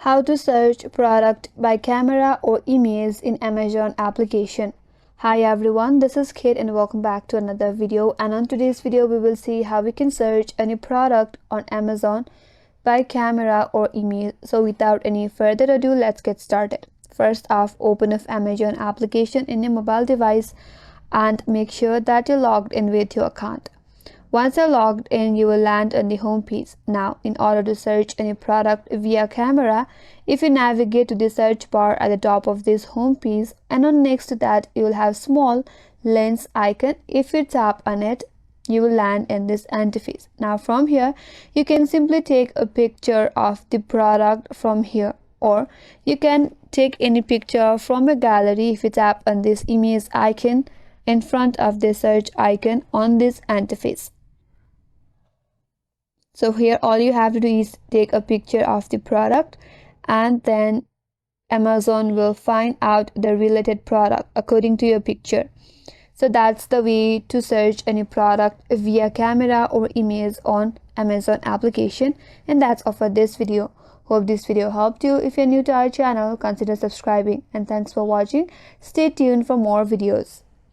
How to search product by camera or image in Amazon application. Hi everyone, this is Kate and welcome back to another video, and on today's video we will see how we can search any product on Amazon by camera or image. So without any further ado, let's get started. First off, open up Amazon application in your mobile device and make sure that you're logged in with your account. Once you're logged in, you will land on the home page. Now, in order to search any product via camera, if you navigate to the search bar at the top of this home page, and on next to that, you will have small lens icon. If you tap on it, you will land in this interface. Now, from here, you can simply take a picture of the product from here, or you can take any picture from a gallery if you tap on this image icon in front of the search icon on this interface. So here all you have to do is take a picture of the product, and then Amazon will find out the related product according to your picture. So that's the way to search any product via camera or image on Amazon application. And that's all for this video. Hope this video helped you. If you're new to our channel, consider subscribing, and thanks for watching. Stay tuned for more videos.